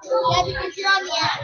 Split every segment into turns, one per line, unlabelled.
Yeah, because you're on the app.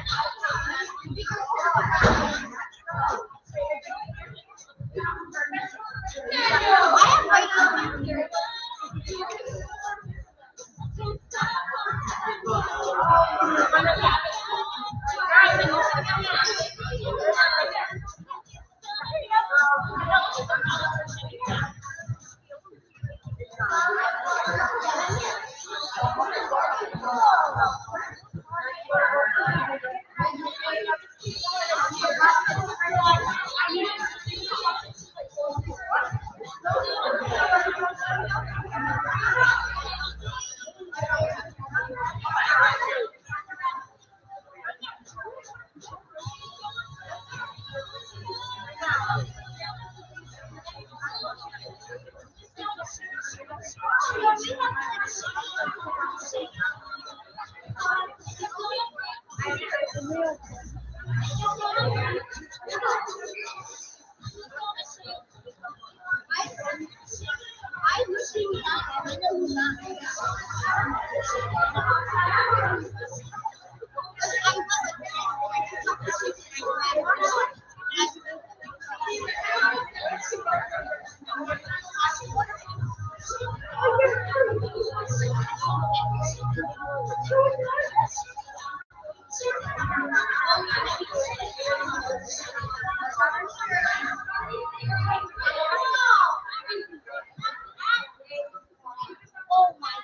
Oh my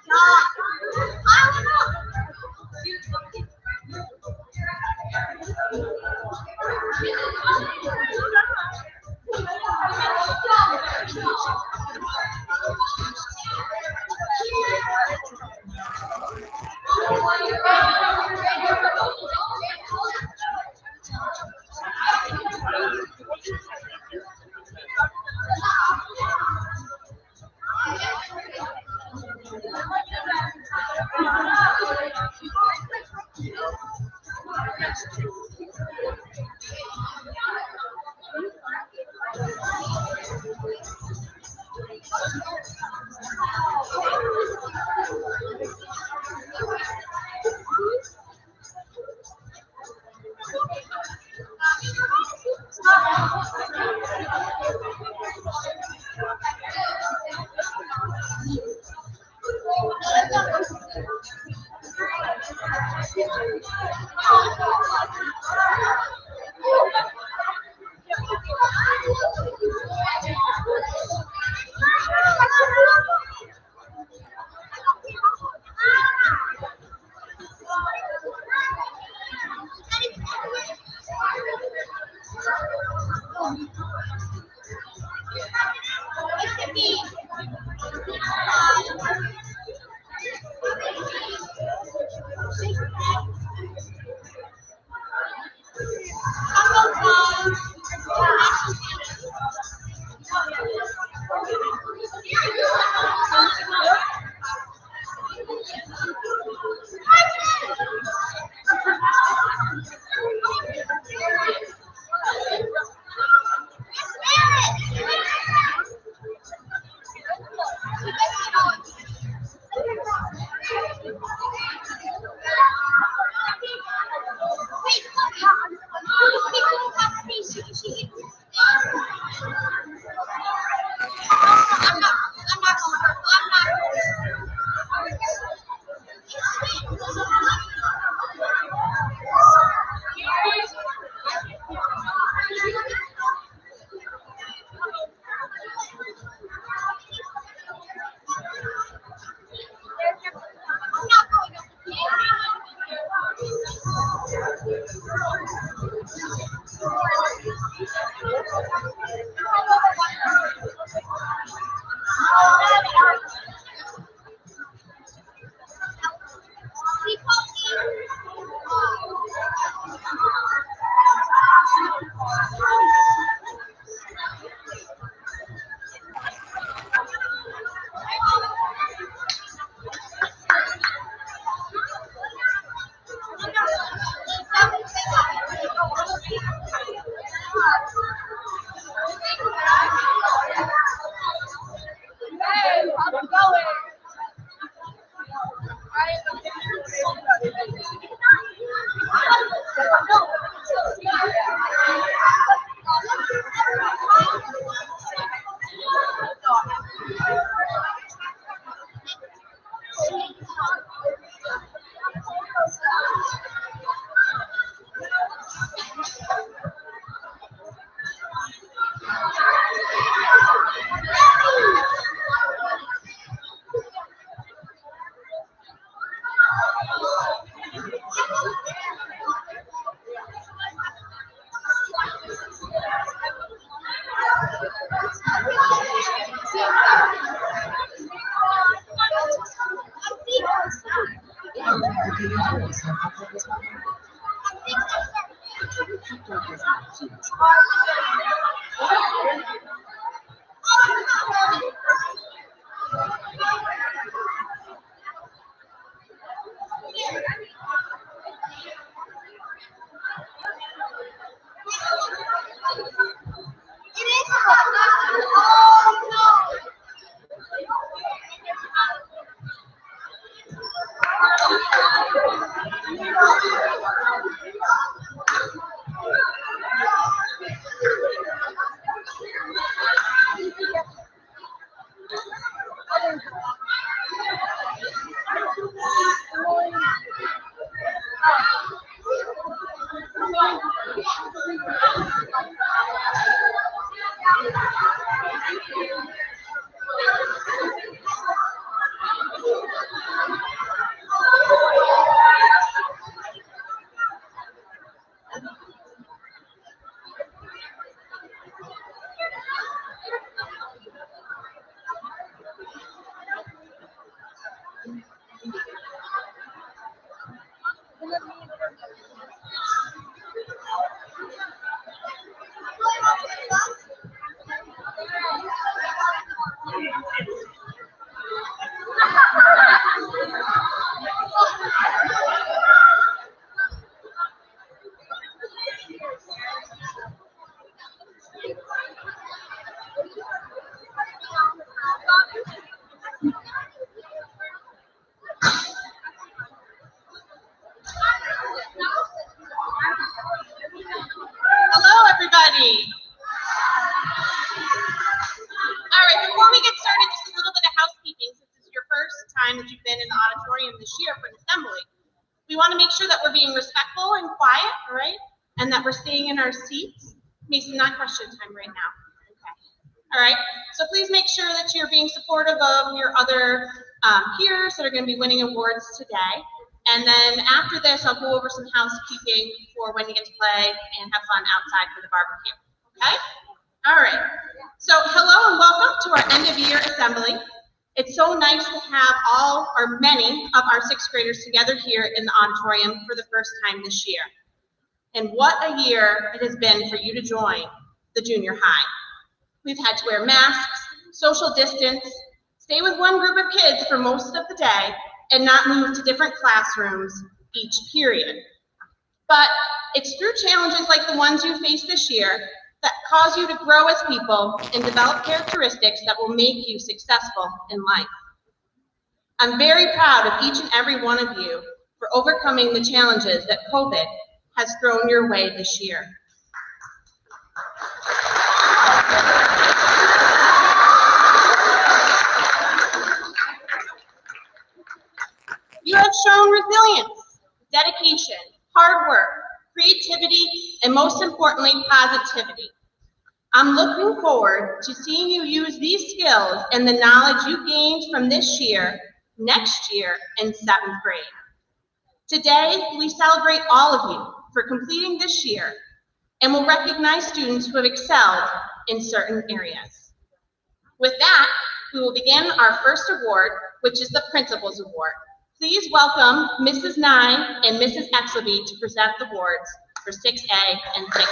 It should be.
Hello, everybody. All right, before we get started, just a little bit of housekeeping. Since this is your first time that you've been in the auditorium this year for an assembly, we want to make sure that we're being respectful and quiet, all right? And that we're staying in our seats. Mason, not question time right now. Okay. All right, so please make sure that you're being supportive of your other peers that are going to be winning awards today. And then after this, I'll go over some housekeeping for when you get to play and have fun outside for the barbecue. Okay? All right. So hello and welcome to our end of year assembly. It's so nice to have all or many of our sixth graders together here in the auditorium for the first time this year. And what a year it has been for you to join the junior high. We've had to wear masks, social distance, stay with one group of kids for most of the day, and not move to different classrooms each period. But it's through challenges like the ones you face this year that cause you to grow as people and develop characteristics that will make you successful in life. I'm very proud of each and every one of you for overcoming the challenges that COVID has thrown your way this year. You have shown resilience, dedication, hard work, creativity, and most importantly, positivity. I'm looking forward to seeing you use these skills and the knowledge you gained from this year, next year, in 7th grade. Today, we celebrate all of you for completing this year, and will recognize students who have excelled in certain areas. With that, we will begin our first award, which is the Principal's Award. Please welcome Mrs. Nye and Mrs. Exelby to present the awards for 6A and 6B.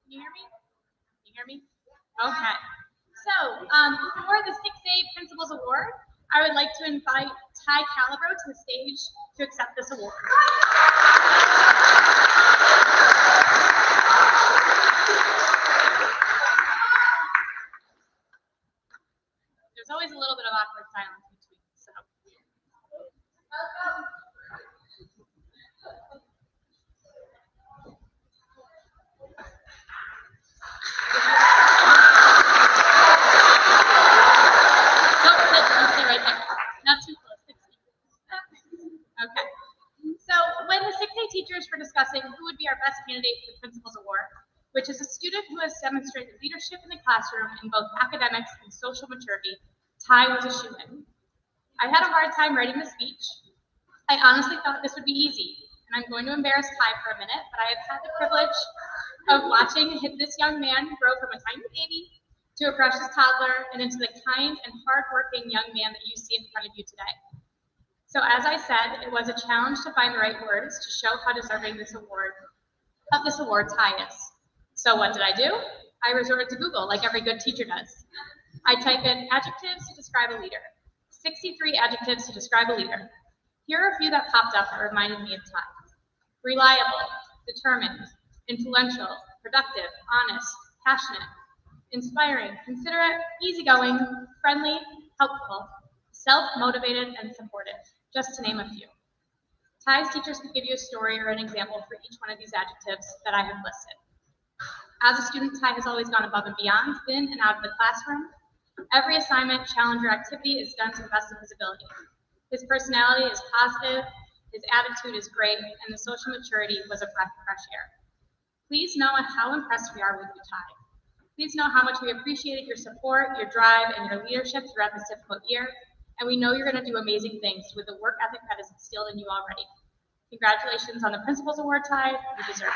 Can you hear me? Can you hear me? Okay. So, for the 6A Principal's Award, I would like to invite Ty Calabro to the stage to accept this award. There's always a little bit of awkward silence between, so. Stay right there. Not too close. Okay. So when the 6A teachers were discussing who would be our best candidate for the Principal's Award, which is a student who has demonstrated leadership in the classroom in both academics and social maturity, Ty was a shoo-in. I had a hard time writing the speech. I honestly thought this would be easy, and I'm going to embarrass Ty for a minute, but I have had the privilege of watching this young man grow from a tiny baby to a precious toddler and into the kind and hardworking young man that you see in front of you today. So as I said, it was a challenge to find the right words to show how deserving this award Ty is. So what did I do? I resorted to Google like every good teacher does. I type in adjectives to describe a leader. 63 adjectives to describe a leader. Here are a few that popped up that reminded me of Ty. Reliable, determined, influential, productive, honest, passionate, inspiring, considerate, easygoing, friendly, helpful, self-motivated, and supportive, just to name a few. Ty's teachers could give you a story or an example for each one of these adjectives that I have listed. As a student, Ty has always gone above and beyond, in and out of the classroom. Every assignment, challenge, or activity is done to the best of his ability. His personality is positive, his attitude is great, and the social maturity was a breath of fresh air. Please know how impressed we are with you, Ty. Please know how much we appreciated your support, your drive, and your leadership throughout this difficult year, and we know you're going to do amazing things with the work ethic that is instilled in you already. Congratulations on the Principal's Award, Ty. You deserve it.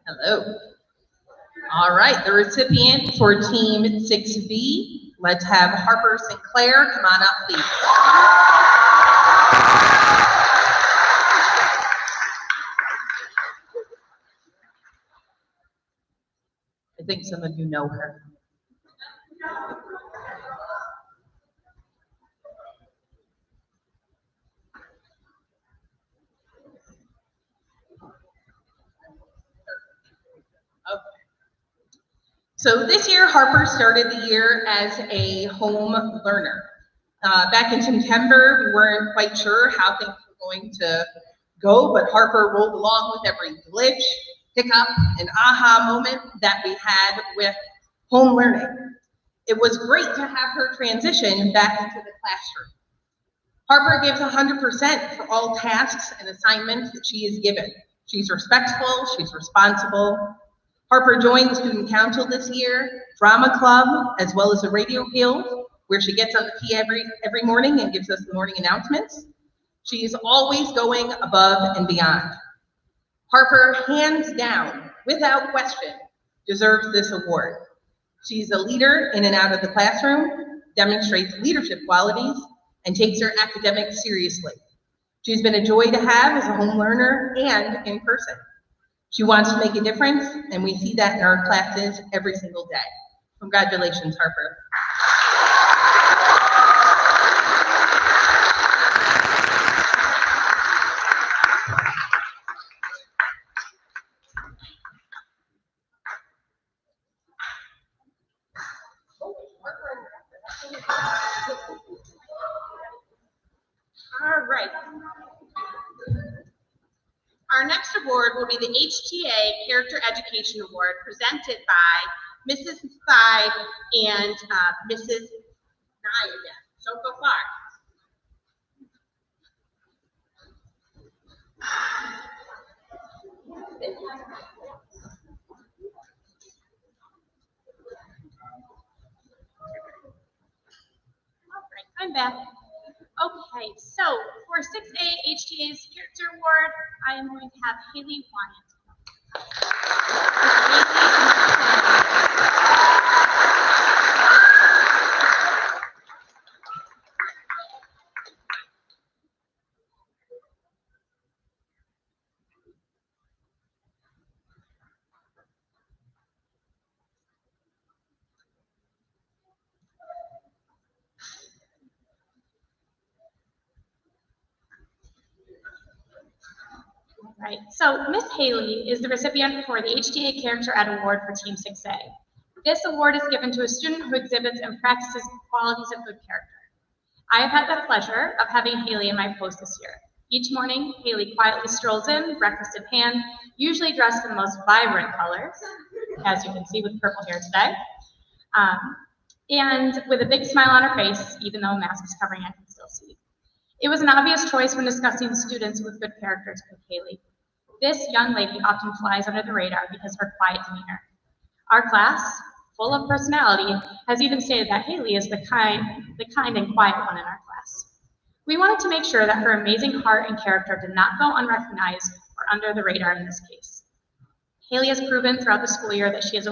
Hello. All right, the recipient for Team 6B, let's have Harper Sinclair come on up, please. I think some of you know her. So this year, Harper started the year as a home learner. Back in September, we weren't quite sure how things were going to go, but Harper rolled along with every glitch, hiccup, and aha moment that we had with home learning. It was great to have her transition back into the classroom. Harper gives 100% for all tasks and assignments that she is given. She's respectful, she's responsible. Harper joined the student council this year, drama club, as well as the radio guild, where she gets on the key every morning and gives us the morning announcements. She is always going above and beyond. Harper, hands down, without question, deserves this award. She's a leader in and out of the classroom, demonstrates leadership qualities, and takes her academics seriously. She's been a joy to have as a home learner and in person. She wants to make a difference, and we see that in our classes every single day. Congratulations, Harper.
All right. Our next award will be the HTA Character Education Award presented by Mrs. Thide and Mrs. Nye again. Don't go far. All right, I'm back. Okay, so for 6A HTA's Character Award, I am going to have Haley Wyatt. Right, so Miss Haley is the recipient for the HTA Character Ed Award for Team 6A. This award is given to a student who exhibits and practices qualities of good character. I have had the pleasure of having Haley in my post this year. Each morning, Haley quietly strolls in, breakfast in hand, usually dressed in the most vibrant colors, as you can see with purple hair today, and with a big smile on her face, even though a mask is covering, I can still see. It was an obvious choice when discussing students with good character to pick Haley. This young lady often flies under the radar because of her quiet demeanor. Our class, full of personality, has even stated that Haley is the kind and quiet one in our class. We wanted to make sure that her amazing heart and character did not go unrecognized or under the radar in this case. Haley has proven throughout the school year that she has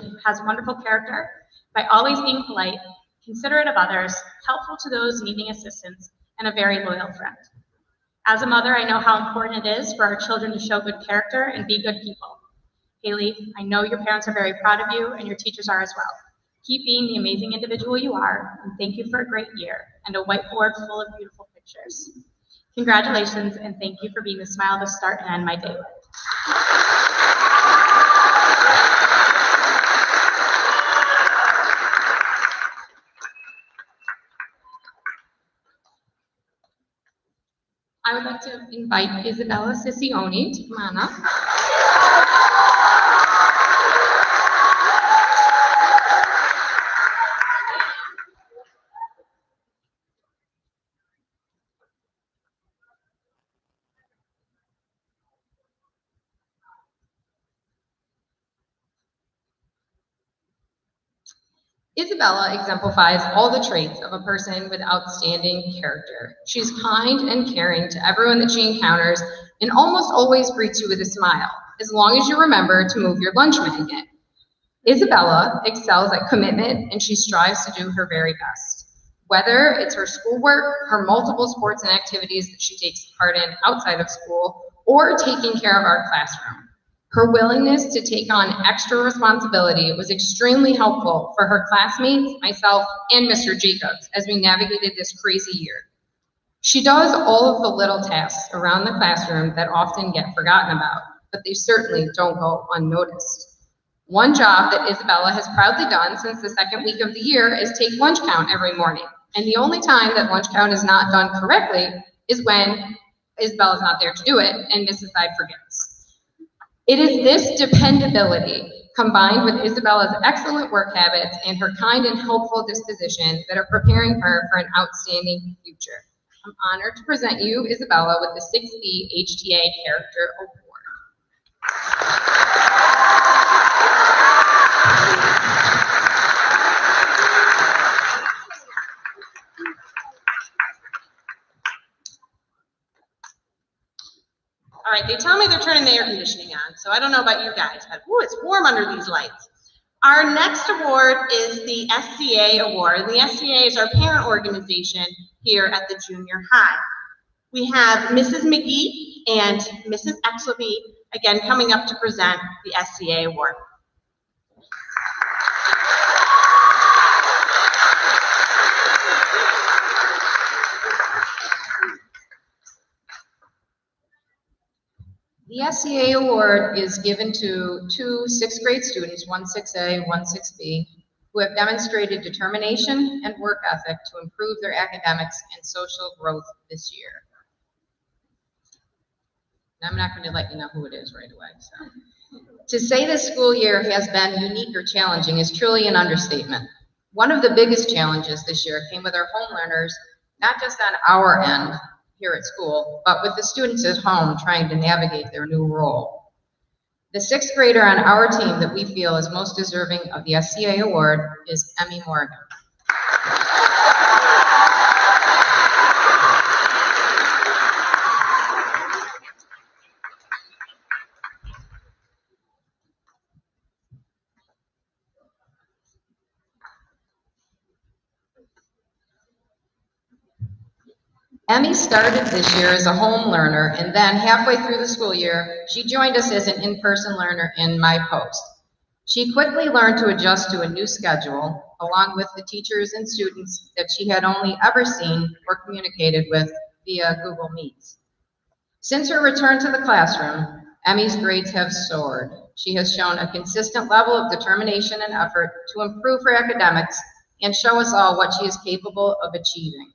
wonderful character by always being polite, considerate of others, helpful to those needing assistance, and a very loyal friend. As a mother, I know how important it is for our children to show good character and be good people. Haley, I know your parents are very proud of you and your teachers are as well. Keep being the amazing individual you are, and thank you for a great year and a whiteboard full of beautiful pictures. Congratulations, and thank you for being the smile to start and end my day with.
I would like to invite Isabella Sicioni to come on up. Isabella exemplifies all the traits of a person with outstanding character. She's kind and caring to everyone that she encounters and almost always greets you with a smile, as long as you remember to move your lunch magnet. Isabella excels at commitment and she strives to do her very best. Whether it's her schoolwork, her multiple sports and activities that she takes part in outside of school, or taking care of our classroom. Her willingness to take on extra responsibility was extremely helpful for her classmates, myself, and Mr. Jacobs as we navigated this crazy year. She does all of the little tasks around the classroom that often get forgotten about, but they certainly don't go unnoticed. One job that Isabella has proudly done since the second week of the year is take lunch count every morning. And the only time that lunch count is not done correctly is when Isabella's not there to do it and Mrs. Hyde forgets. It is this dependability
combined with Isabella's excellent work habits and her kind and helpful disposition that are preparing her for an outstanding future. I'm honored to present you, Isabella, with the 6B HTA Character Award.
All right, they tell me they're turning the air conditioning on, so I don't know about you guys, but ooh, it's warm under these lights. Our next award is the SCA Award. The SCA is our parent organization here at the junior high. We have Mrs. McGee and Mrs. Exleby, again, coming up to present the SCA Award.
The SCA Award is given to two sixth grade students, one 6A, one 6B, who have demonstrated determination and work ethic to improve their academics and social growth this year. And I'm not going to let you know who it is right away. So, to say this school year has been unique or challenging is truly an understatement. One of the biggest challenges this year came with our home learners, not just on our end here at school, but with the students at home trying to navigate their new role. The sixth grader on our team that we feel is most deserving of the SCA Award is Emmy Morgan. Emmy started this year as a home learner, and then halfway through the school year, she joined us as an in-person learner in my post. She quickly learned to adjust to a new schedule, along with the teachers and students that she had only ever seen or communicated with via Google Meets. Since her return to the classroom, Emmy's grades have soared. She has shown a consistent level of determination and effort to improve her academics and show us all what she is capable of achieving.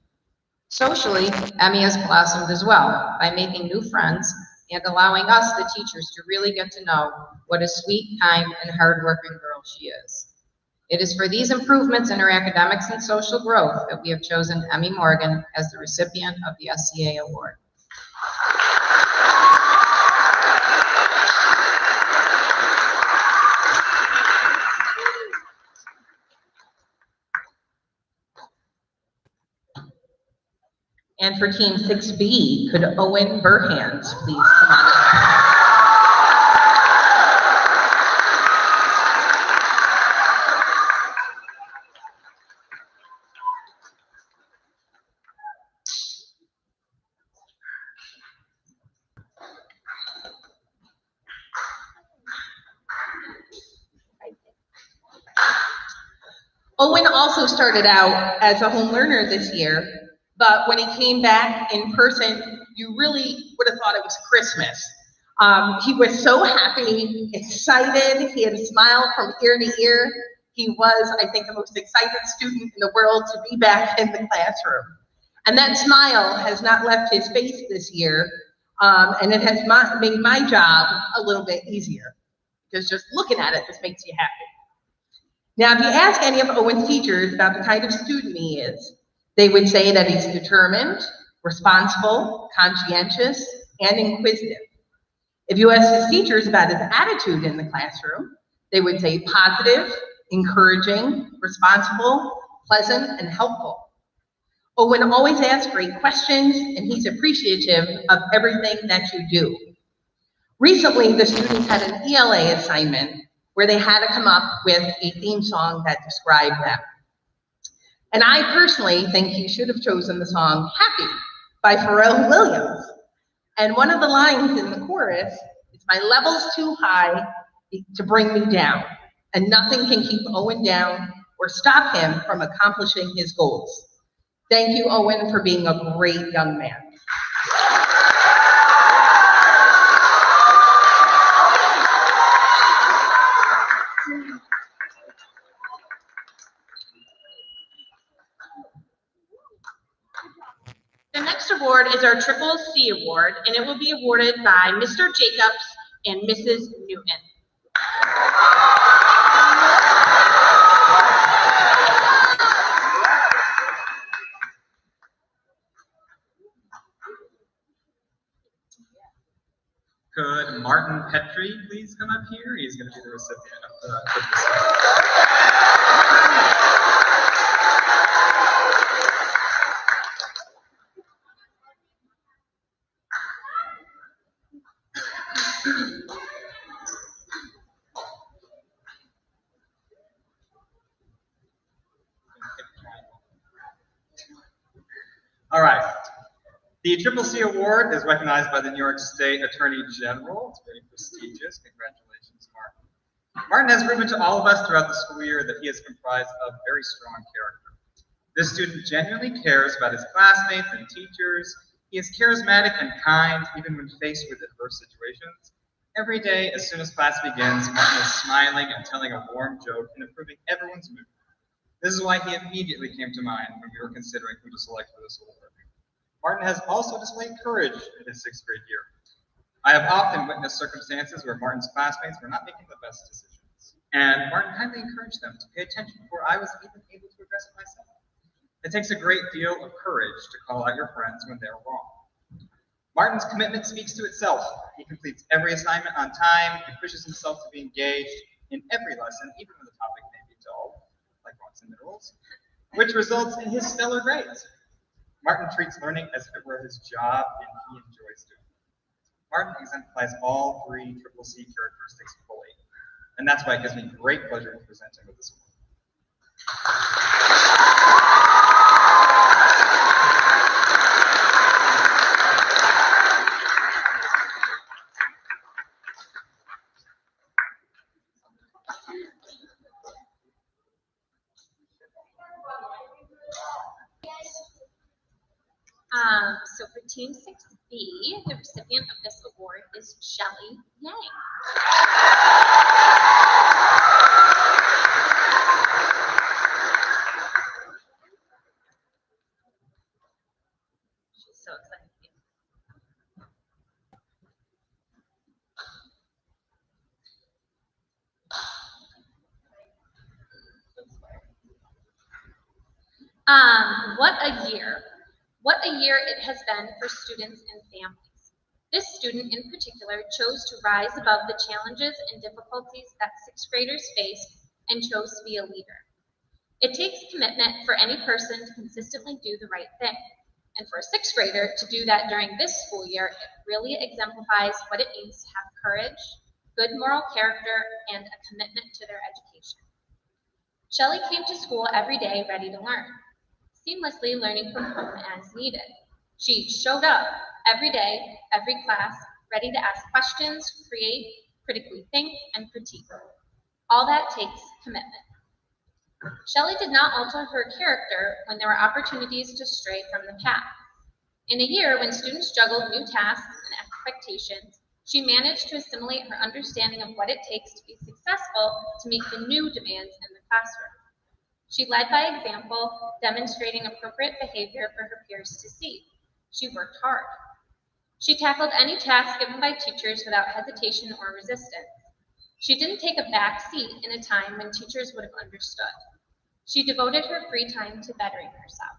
Socially, Emmy has blossomed as well by making new friends and allowing us, the teachers, to really get to know what a sweet, kind, and hardworking girl she is. It is for these improvements in her academics and social growth that we have chosen Emmy Morgan as the recipient of the SCA Award.
And for Team 6B, could Owen Burhans please come on up? Owen also started out as a home learner this year, but when he came back in person, you really would have thought it was Christmas. He was so happy, excited. He had a smile from ear to ear. He was, I think, the most excited student in the world to be back in the classroom. And that smile has not left his face this year, and it has made my job a little bit easier, because just looking at it just makes you happy. Now, if you ask any of Owen's teachers about the kind of student he is, they would say that he's determined, responsible, conscientious, and inquisitive. If you ask his teachers about his attitude in the classroom, they would say positive, encouraging, responsible, pleasant, and helpful. Owen always asks great questions, and he's appreciative of everything that you do. Recently, the students had an ELA assignment where they had to come up with a theme song that described them. And I personally think he should have chosen the song Happy by Pharrell Williams. And one of the lines in the chorus is, "My level's too high to bring me down, and nothing can keep Owen down or stop him from accomplishing his goals." Thank you, Owen, for being a great young man.
The next award is our Triple C Award, and it will be awarded by Mr. Jacobs and Mrs. Newton.
Martin Petrie please come up here? He's going to be the recipient of the All right. The CCC Award is recognized by the New York State Attorney General. It's very prestigious. Congratulations, Martin. Martin has proven to all of us throughout the school year that he is comprised of very strong character. This student genuinely cares about his classmates and teachers. He is charismatic and kind, even when faced with adverse situations. Every day, as soon as class begins, Martin is smiling and telling a warm joke and improving everyone's mood. This is why he immediately came to mind when we were considering who to select for this award. Martin has also displayed courage in his 6th grade year. I have often witnessed circumstances where Martin's classmates were not making the best decisions, and Martin kindly encouraged them to pay attention before I was even able to address it myself. It takes a great deal of courage to call out your friends when they're wrong. Martin's commitment speaks to itself. He completes every assignment on time, he pushes himself to be engaged in every lesson, even when the topic may be dull, like rocks and minerals, which results in his stellar grades. Martin treats learning as if it were his job, and he enjoys doing it. Martin exemplifies all 3 CCC characteristics fully, and that's why it gives me great pleasure to present him with this award.
So for Team 6B, the recipient of this award is Shelly Yang. She's so excited. What a year. What a year it has been for students and families. This student in particular chose to rise above the challenges and difficulties that 6th graders face and chose to be a leader. It takes commitment for any person to consistently do the right thing. And for a 6th grader to do that during this school year, it really exemplifies what it means to have courage, good moral character, and a commitment to their education. Shelly came to school every day ready to learn, seamlessly learning from home as needed. She showed up every day, every class, ready to ask questions, create, critically think, and critique. All that takes commitment. Shelly did not alter her character when there were opportunities to stray from the path. In a year when students juggled new tasks and expectations, she managed to assimilate her understanding of what it takes to be successful to meet the new demands in the classroom. She led by example, demonstrating appropriate behavior for her peers to see. She worked hard. She tackled any task given by teachers without hesitation or resistance. She didn't take a back seat in a time when teachers would have understood. She devoted her free time to bettering herself.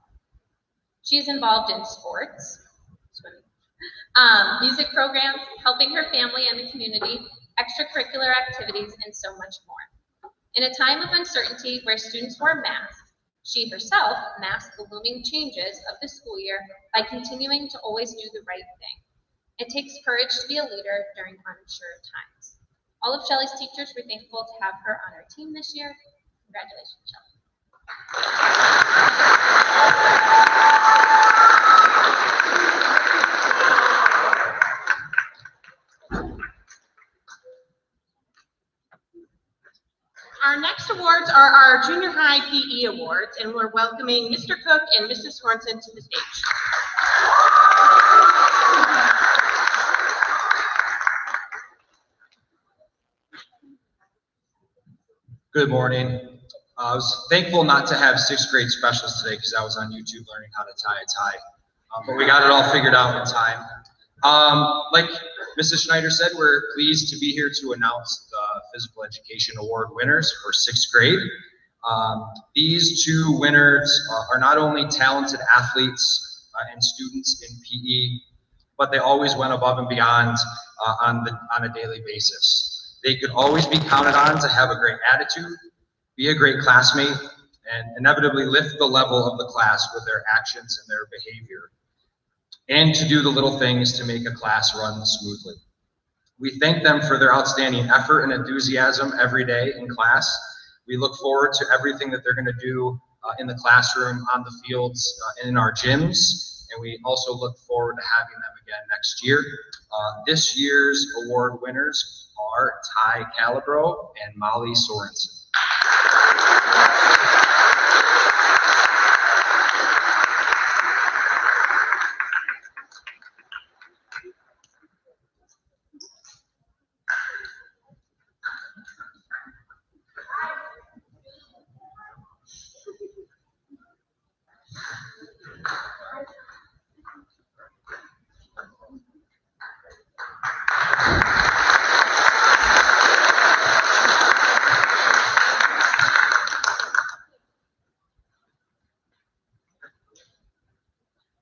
She is involved in sports, swimming, music programs, helping her family and the community, extracurricular activities, and so much more. In a time of uncertainty where students wore masks, she herself masked the looming changes of the school year by continuing to always do the right thing. It takes courage to be a leader during unsure times. All of Shelly's teachers were thankful to have her on our team this year. Congratulations, Shelly.
Our next awards are our junior high PE awards, and we're welcoming Mr. Cook and Mrs. Sorensen to the stage.
Good morning. I was thankful not to have 6th grade specials today because I was on YouTube learning how to tie a tie. But we got it all figured out in time. Like Mrs. Schneider said, we're pleased to be here to announce the Physical Education Award winners for 6th grade. These 2 winners are not only talented athletes and students in PE, but they always went above and beyond on a daily basis. They could always be counted on to have a great attitude, be a great classmate, and inevitably lift the level of the class with their actions and their behavior, and to do the little things to make a class run smoothly. We thank them for their outstanding effort and enthusiasm every day in class. We look forward to everything that they're going to do in the classroom, on the fields, and in our gyms, and we also look forward to having them again next year. This year's award winners are Ty Calabro and Molly Sorensen.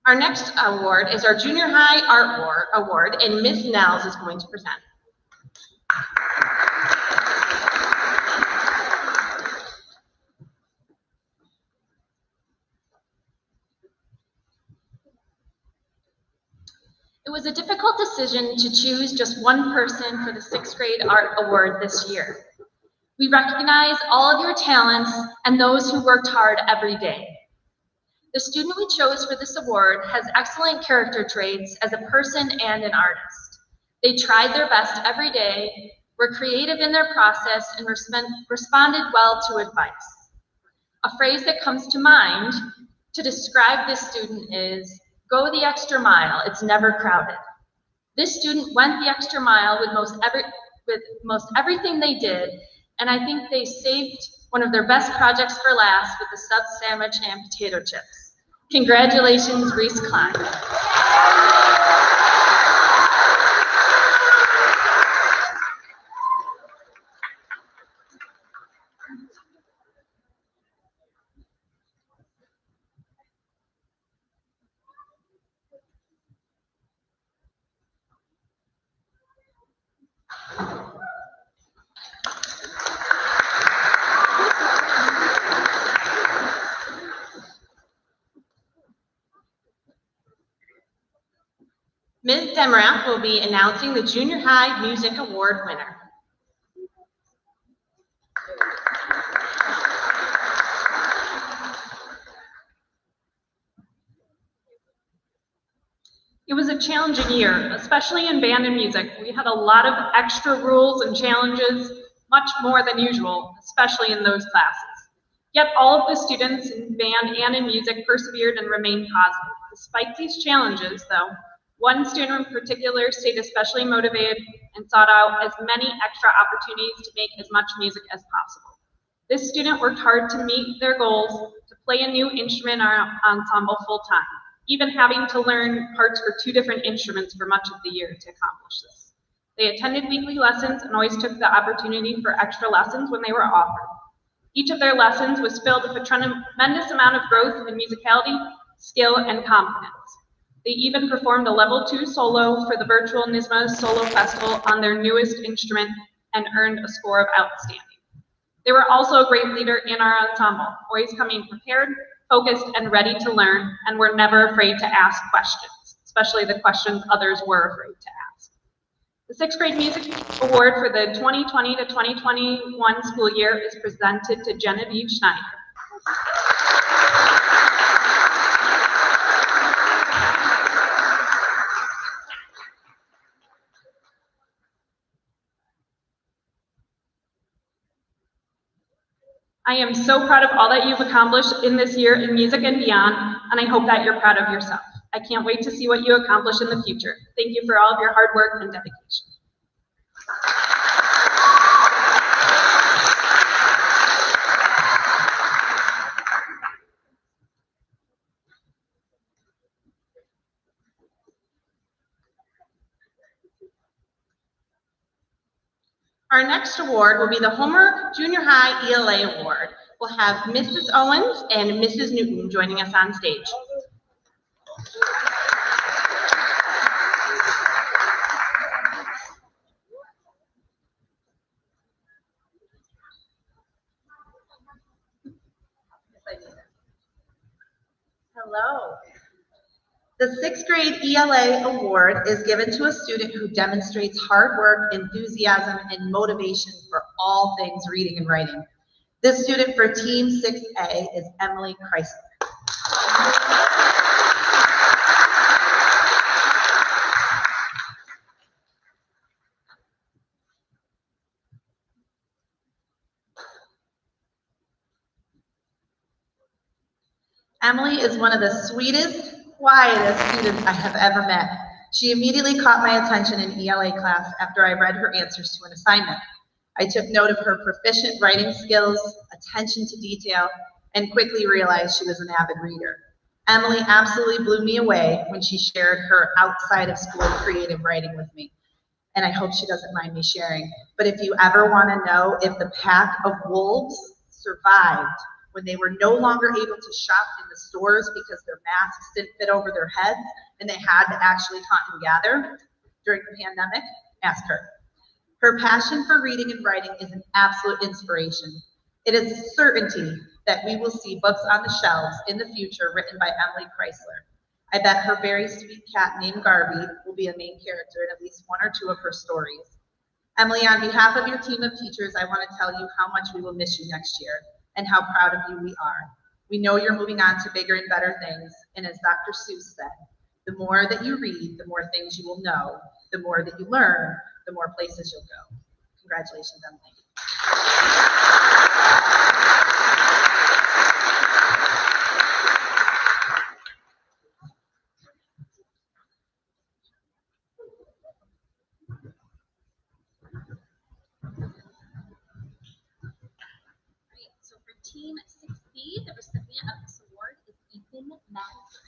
Our next award is our Junior High Art Award, and Ms. Nels is going to present.
It was a difficult decision to choose just one person for the 6th grade art award this year. We recognize all of your talents and those who worked hard every day. The student we chose for this award has excellent character traits as a person and an artist. They tried their best every day, were creative in their process, and responded well to advice. A phrase that comes to mind to describe this student is, "Go the extra mile, it's never crowded." This student went the extra mile with most everything they did, and I think they saved one of their best projects for last with the sub sandwich and potato chips. Congratulations, Reese Klein.
Ms. Demramp will be announcing the Junior High Music Award winner.
It was a challenging year, especially in band and music. We had a lot of extra rules and challenges, much more than usual, especially in those classes. Yet all of the students in band and in music persevered and remained positive. Despite these challenges, though, one student in particular stayed especially motivated and sought out as many extra opportunities to make as much music as possible. This student worked hard to meet their goals to play a new instrument or ensemble full-time, even having to learn parts for 2 different instruments for much of the year to accomplish this. They attended weekly lessons and always took the opportunity for extra lessons when they were offered. Each of their lessons was filled with a tremendous amount of growth in musicality, skill, and confidence. They even performed a level 2 solo for the virtual NYSSMA Solo Festival on their newest instrument and earned a score of outstanding. They were also a great leader in our ensemble, always coming prepared, focused, and ready to learn, and were never afraid to ask questions, especially the questions others were afraid to ask. The 6th grade music award for the 2020 to 2021 school year is presented to Genevieve Schneider. I am so proud of all that you've accomplished in this year in music and beyond, and I hope that you're proud of yourself. I can't wait to see what you accomplish in the future. Thank you for all of your hard work and dedication.
Our next award will be the Homer Junior High ELA Award. We'll have Mrs. Owens and Mrs. Newton joining us on stage.
Hello. The sixth grade ELA award is given to a student who demonstrates hard work, enthusiasm, and motivation for all things reading and writing. This student for Team 6A is Emily Chrysler. Emily is one of the sweetest, quietest students I have ever met. She immediately caught my attention in ELA class after I read her answers to an assignment. I took note of her proficient writing skills, attention to detail, and quickly realized she was an avid reader. Emily absolutely blew me away when she shared her outside of school creative writing with me. And I hope she doesn't mind me sharing. But if you ever want to know if the pack of wolves survived when they were no longer able to shop in the stores because their masks didn't fit over their heads and they had to actually hunt and gather during the pandemic, ask her. Her passion for reading and writing is an absolute inspiration. It is a certainty that we will see books on the shelves in the future written by Emily Chrysler. I bet her very sweet cat named Garvey will be a main character in at least one or two of her stories. Emily, on behalf of your team of teachers, I want to tell you how much we will miss you next year and how proud of you we are. We know you're moving on to bigger and better things, and as Dr. Seuss said, the more that you read, the more things you will know. The more that you learn, the more places you'll go. Congratulations, Emily.
Great. So for Team 6B, the recipient of this award is Ethan Madison.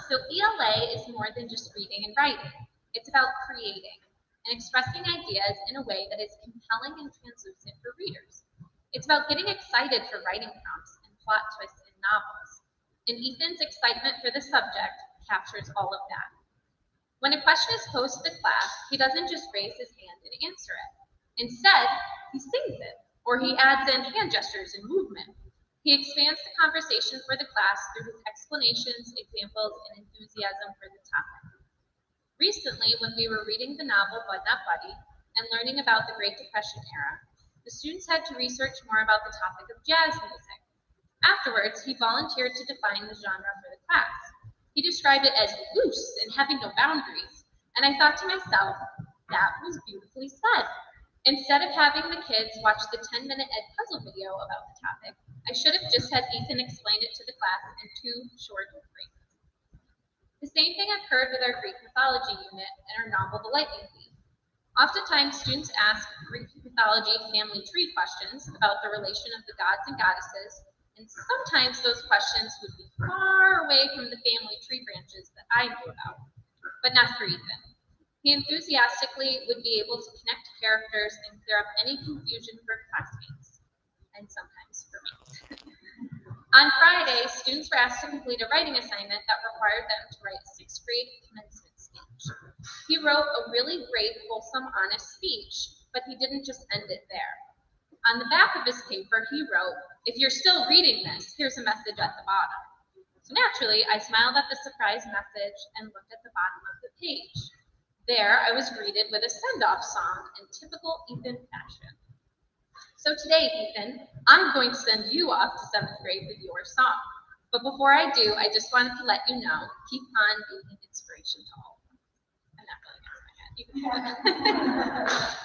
So ELA is more than just reading and writing. It's about creating and expressing ideas in a way that is compelling and translucent for readers. It's about getting excited for writing prompts and plot twists in novels. And Ethan's excitement for the subject captures all of that. When a question is posed to the class, he doesn't just raise his hand and answer it. Instead, he sings it, or he adds in hand gestures and movement. He expands the conversation for the class through his explanations, examples, and enthusiasm for the topic. Recently, when we were reading the novel Bud Not Buddy and learning about the Great Depression era, the students had to research more about the topic of jazz music. Afterwards, he volunteered to define the genre for the class. He described it as loose and having no boundaries, and I thought to myself, that was beautifully said. Instead of having the kids watch the 10-minute Ed Puzzle video about the topic, I should have just had Ethan explain it to the class in 2 short phrases. The same thing occurred with our Greek mythology unit and our novel The Lightning Thief. Oftentimes, students ask Greek mythology family tree questions about the relation of the gods and goddesses, and sometimes those questions would be far away from the family tree branches that I knew about, but not for Ethan. He enthusiastically would be able to connect characters and clear up any confusion for classmates, and sometimes for me. On Friday, students were asked to complete a writing assignment that required them to write a 6th grade commencement speech. He wrote a really great, wholesome, honest speech, but he didn't just end it there. On the back of his paper, he wrote, "If you're still reading this, here's a message at the bottom." So naturally, I smiled at the surprise message and looked at the bottom of the page. There, I was greeted with a send-off song in typical Ethan fashion. So today, Ethan, I'm going to send you off to 7th grade with your song. But before I do, I just wanted to let you know, keep on being an inspiration to all of us. I'm not really against my head. You can do it.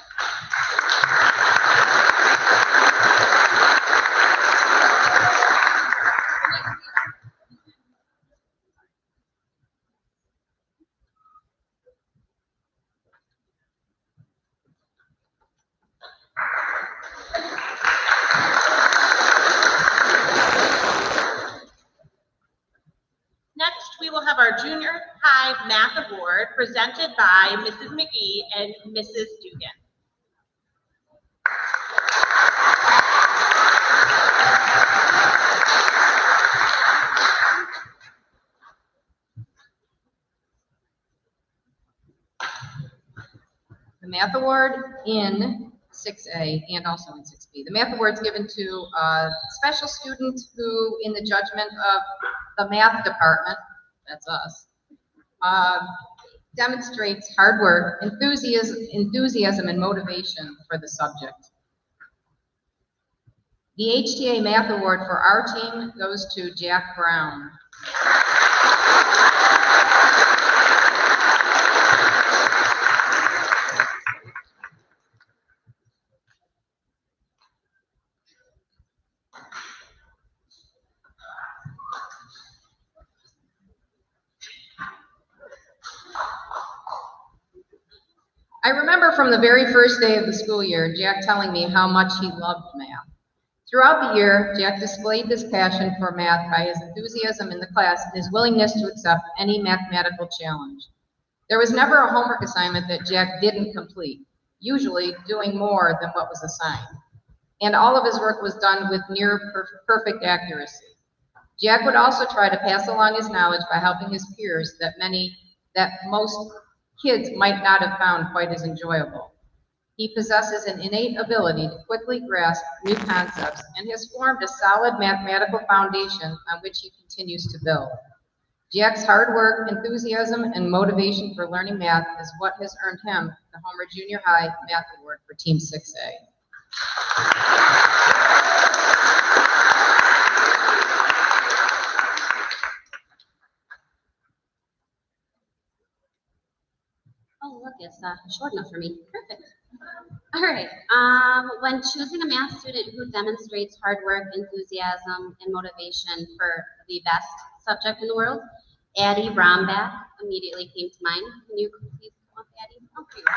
Next, we will have our junior high math award presented by Mrs. McGee and Mrs. Dugan.
The math award in 6A and also in 6B. The math award is given to a special student who, in the judgment of the math department, that's us, demonstrates hard work, enthusiasm, and motivation for the subject. The HTA Math Award for our team goes to Jack Brown. I remember from the very first day of the school year, Jack telling me how much he loved math. Throughout the year, Jack displayed this passion for math by his enthusiasm in the class and his willingness to accept any mathematical challenge. There was never a homework assignment that Jack didn't complete, usually doing more than what was assigned. And all of his work was done with near perfect accuracy. Jack would also try to pass along his knowledge by helping his peers that most kids might not have found quite as enjoyable. He possesses an innate ability to quickly grasp new concepts and has formed a solid mathematical foundation on which he continues to build. Jack's hard work, enthusiasm, and motivation for learning math is what has earned him the Homer Junior High Math Award for Team 6A.
Oh, look, it's short enough for me. Perfect. All right. When choosing a math student who demonstrates hard work, enthusiasm, and motivation for the best subject in the world, Addie Brombach immediately came to mind. Can you please come up, Addie? Oh, here you go.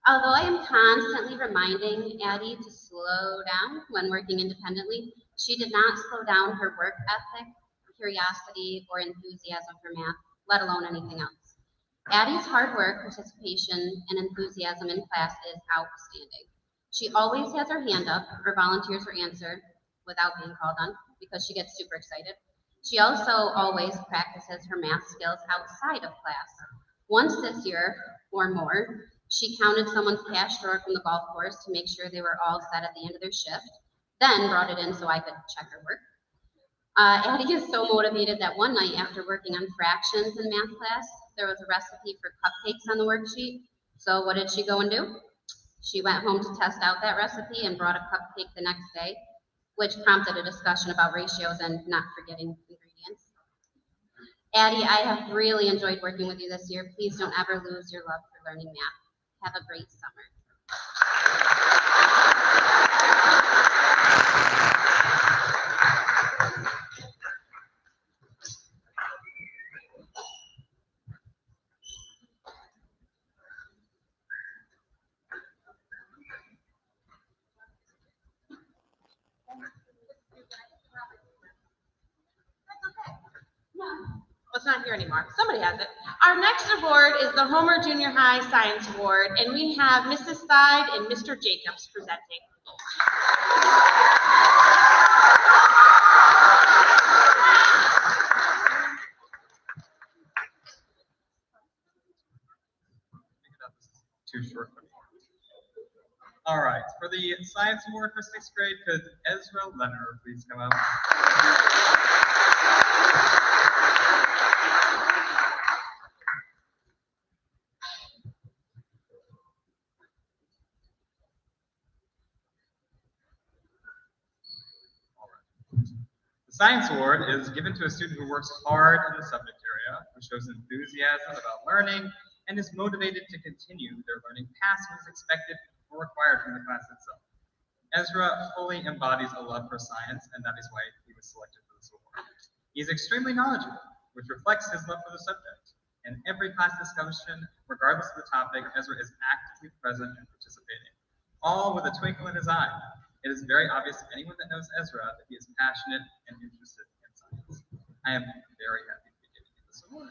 Although I am constantly reminding Addie to slow down when working independently, she did not slow down her work ethic, curiosity, or enthusiasm for math, let alone anything else. Addie's hard work, participation, and enthusiasm in class is outstanding. She always has her hand up or volunteers her answer without being called on because she gets super excited. She also always practices her math skills outside of class. Once this year, or more, she counted someone's cash drawer from the golf course to make sure they were all set at the end of their shift, then brought it in so I could check her work. Addie is so motivated that one night after working on fractions in math class, there was a recipe for cupcakes on the worksheet. So what did she go and do? She went home to test out that recipe and brought a cupcake the next day, which prompted a discussion about ratios and not forgetting ingredients. Addie, I have really enjoyed working with you this year. Please don't ever lose your love for learning math. Have a great summer.
Well, it's not here anymore. Somebody has it. Our next award is the Homer Junior High Science Award, and we have Mrs. Side and Mr. Jacobs presenting.
Too short. All right, for the Science Award for 6th grade, could Ezra Leonard please come up? The Science Award is given to a student who works hard in the subject area, who shows enthusiasm about learning, and is motivated to continue their learning past what is expected or required from the class itself. Ezra fully embodies a love for science, and that is why he was selected for this award. He is extremely knowledgeable, which reflects his love for the subject. In every class discussion, regardless of the topic, Ezra is actively present and participating, all with a twinkle in his eye. It is very obvious to anyone that knows Ezra that he is passionate and interested in science. I am very happy to be giving you this award.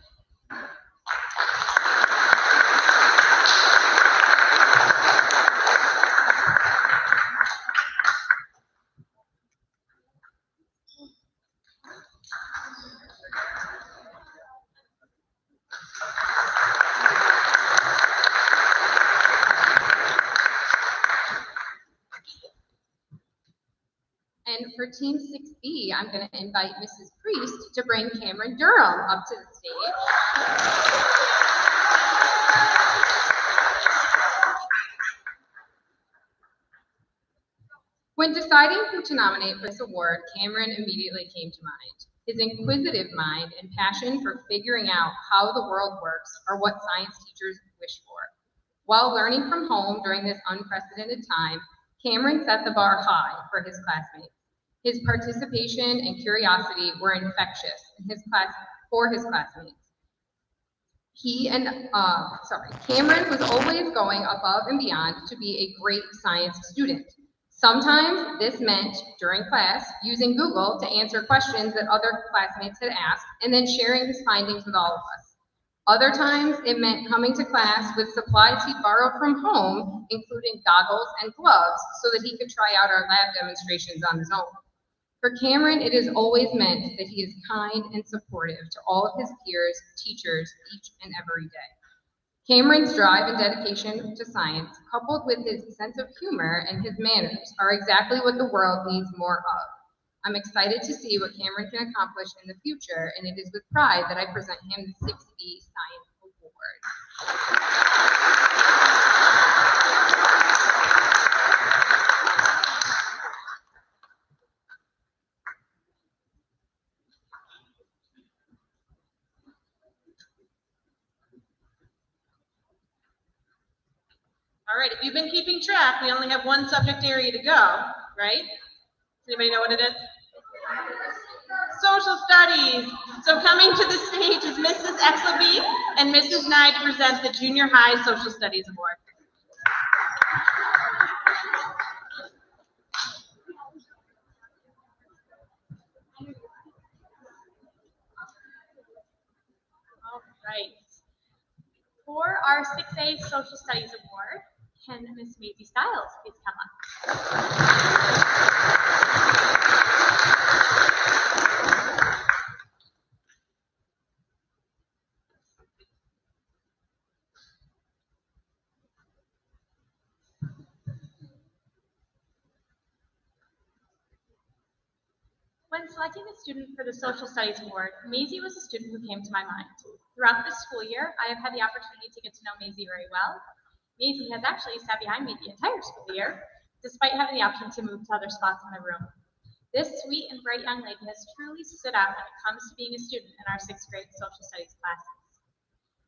Team 6B, I'm going to invite Mrs. Priest to bring Cameron Durham up to the stage. When deciding who to nominate for this award, Cameron immediately came to mind. His inquisitive mind and passion for figuring out how the world works are what science teachers wish for. While learning from home during this unprecedented time, Cameron set the bar high for his classmates. His participation and curiosity were infectious for his classmates. Cameron was always going above and beyond to be a great science student. Sometimes this meant, during class, using Google to answer questions that other classmates had asked and then sharing his findings with all of us. Other times, it meant coming to class with supplies he borrowed from home, including goggles and gloves, so that he could try out our lab demonstrations on his own. For Cameron, it has always meant that he is kind and supportive to all of his peers, teachers, each and every day. Cameron's drive and dedication to science, coupled with his sense of humor and his manners, are exactly what the world needs more of. I'm excited to see what Cameron can accomplish in the future, and it is with pride that I present him the 6B Science Award.
All right, if you've been keeping track, we only have one subject area to go, right? Does anybody know what it is? Social studies. So coming to the stage is Mrs. Exleby and Mrs. Nye to present the Junior High Social Studies Award.
All right. For our 6A Social Studies Award, can Miss Maisie Stiles please come up? When selecting a student for the Social Studies Award, Maisie was a student who came to my mind. Throughout this school year, I have had the opportunity to get to know Maisie very well. Maisie has actually sat behind me the entire school year, despite having the option to move to other spots in the room. This sweet and bright young lady has truly stood out when it comes to being a student in our 6th grade social studies classes.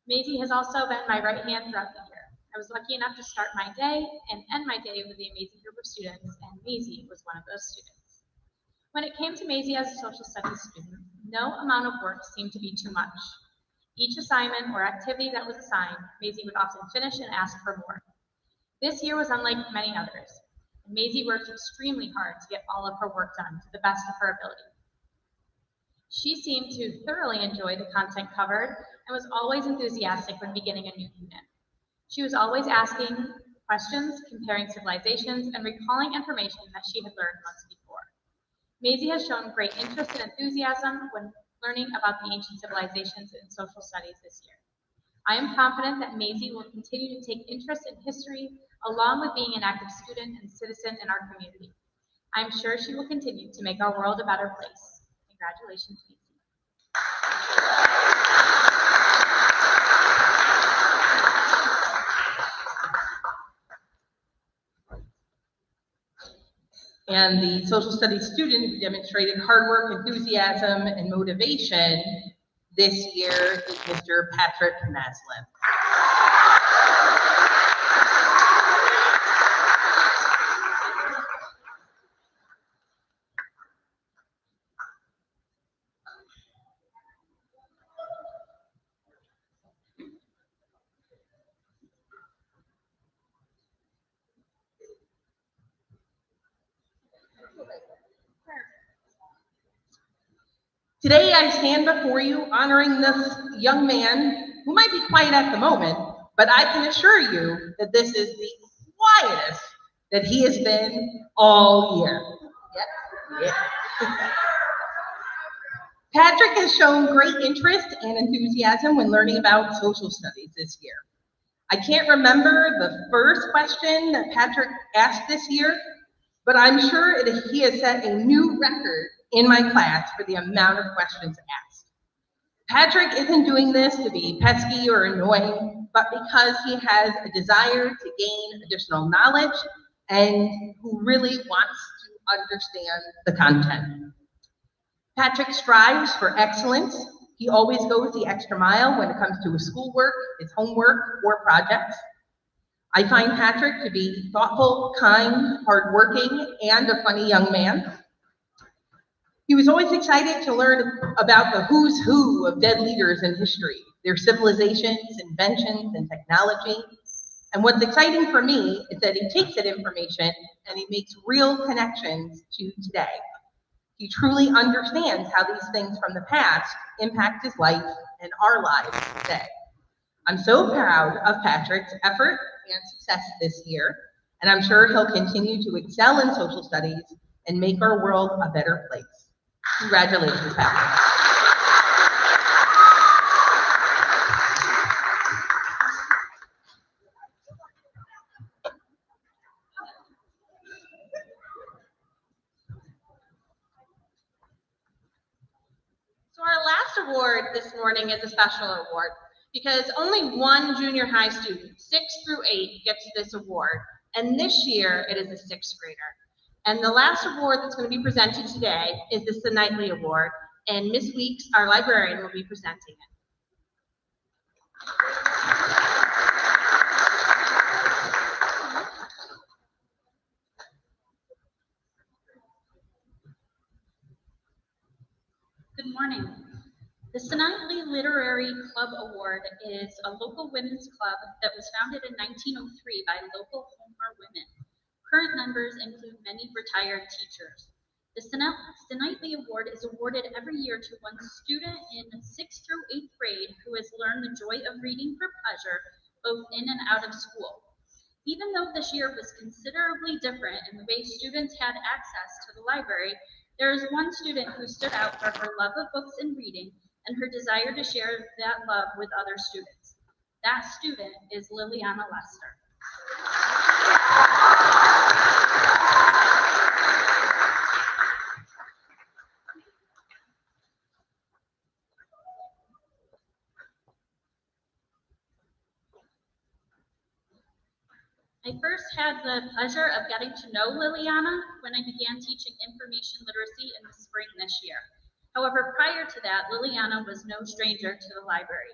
Maisie has also been my right hand throughout the year. I was lucky enough to start my day and end my day with the amazing group of students, and Maisie was one of those students. When it came to Maisie as a social studies student, no amount of work seemed to be too much. Each assignment or activity that was assigned, Maisie would often finish and ask for more. This year was unlike many others, and Maisie worked extremely hard to get all of her work done to the best of her ability. She seemed to thoroughly enjoy the content covered and was always enthusiastic when beginning a new unit. She was always asking questions, comparing civilizations, and recalling information that she had learned months before. Maisie has shown great interest and enthusiasm when learning about the ancient civilizations in social studies this year. I am confident that Maisie will continue to take interest in history, along with being an active student and citizen in our community. I'm sure she will continue to make our world a better place. Congratulations, Maisie.
And the social studies student who demonstrated hard work, enthusiasm, and motivation this year is Mr. Patrick Maslin. Today I stand before you honoring this young man who might be quiet at the moment, but I can assure you that this is the quietest that he has been all year. Yep. Yeah. Patrick has shown great interest and enthusiasm when learning about social studies this year. I can't remember the first question that Patrick asked this year, but I'm sure he has set a new record in my class for the amount of questions asked. Patrick isn't doing this to be pesky or annoying, but because he has a desire to gain additional knowledge and who really wants to understand the content. Patrick strives for excellence. He always goes the extra mile when it comes to his schoolwork, his homework, or projects. I find Patrick to be thoughtful, kind, hardworking, and a funny young man. He was always excited to learn about the who's who of dead leaders in history, their civilizations, inventions, and technology. And what's exciting for me is that he takes that information and he makes real connections to today. He truly understands how these things from the past impact his life and our lives today. I'm so proud of Patrick's effort and success this year, and I'm sure he'll continue to excel in social studies and make our world a better place. Congratulations, Patrick.
So our last award this morning is a special award because only one junior high student, 6 through 8, gets this award. And this year it is a 6th grader. And the last award that's going to be presented today is the Knightley Award. And Ms. Weeks, our librarian, will be presenting it.
Good morning. The Knightley Literary Club Award is a local women's club that was founded in 1903 by local Homer women. Current members include many retired teachers. The Knightley Award is awarded every year to one student in 6th through 8th grade who has learned the joy of reading for pleasure, both in and out of school. Even though this year was considerably different in the way students had access to the library, there is one student who stood out for her love of books and reading and her desire to share that love with other students. That student is Liliana Lester. I first had the pleasure of getting to know Liliana when I began teaching information literacy in the spring this year. However, prior to that, Liliana was no stranger to the library.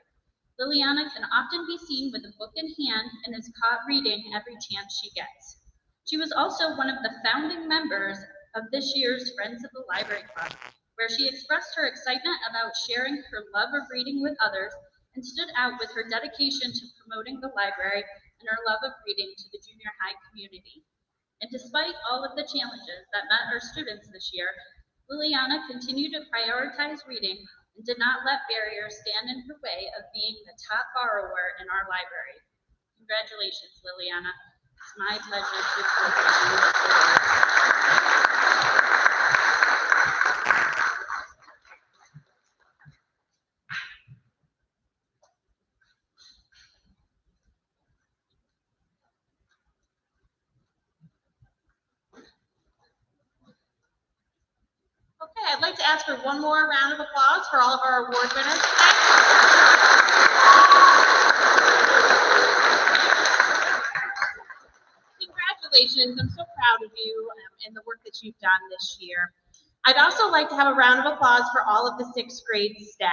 Liliana can often be seen with a book in hand and is caught reading every chance she gets. She was also one of the founding members of this year's Friends of the Library Club, where she expressed her excitement about sharing her love of reading with others and stood out with her dedication to promoting the library and her love of reading to the junior high community. And despite all of the challenges that met our students this year, Liliana continued to prioritize reading and did not let barriers stand in her way of being the top borrower in our library. Congratulations, Liliana. It's my pleasure to present you this award.
Okay, I'd like to ask for one more round of applause for all of our award winners today. Congratulations, I'm so proud of you and the work that you've done this year. I'd also like to have a round of applause for all of the 6th grade staff.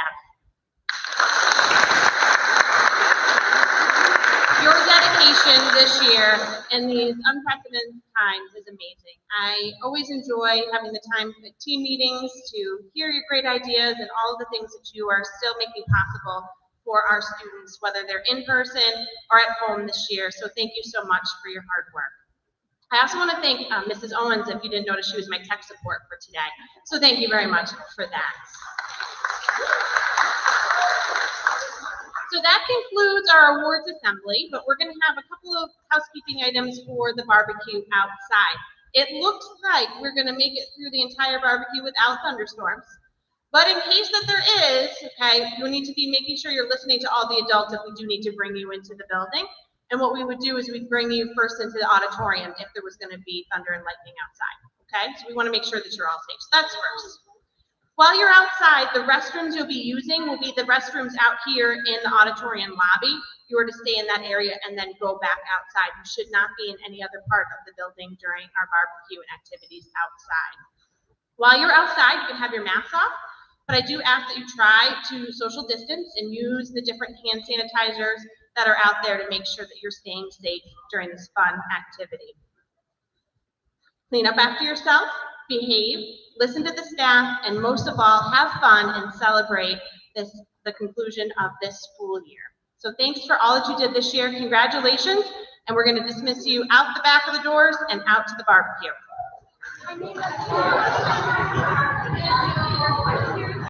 Your dedication this year in these unprecedented times is amazing. I always enjoy having the time for team meetings to hear your great ideas and all of the things that you are still making possible for our students, whether they're in person or at home this year. So thank you so much for your hard work. I also want to thank Mrs. Owens. If you didn't notice, she was my tech support for today. So thank you very much for that. So that concludes our awards assembly, but we're going to have a couple of housekeeping items for the barbecue outside. It looks like we're going to make it through the entire barbecue without thunderstorms. But in case that there is, okay, you'll need to be making sure you're listening to all the adults if we do need to bring you into the building. And what we would do is we'd bring you first into the auditorium if there was gonna be thunder and lightning outside, okay? So we wanna make sure that you're all safe. So that's first. While you're outside, the restrooms you'll be using will be the restrooms out here in the auditorium lobby. You are to stay in that area and then go back outside. You should not be in any other part of the building during our barbecue and activities outside. While you're outside, you can have your masks off, but I do ask that you try to social distance and use the different hand sanitizers that are out there to make sure that you're staying safe during this fun activity. Clean up after yourself, behave, listen to the staff, and most of all, have fun and celebrate the conclusion of this school year. So thanks for all that you did this year. Congratulations, and we're going to dismiss you out the back of the doors and out to the barbecue.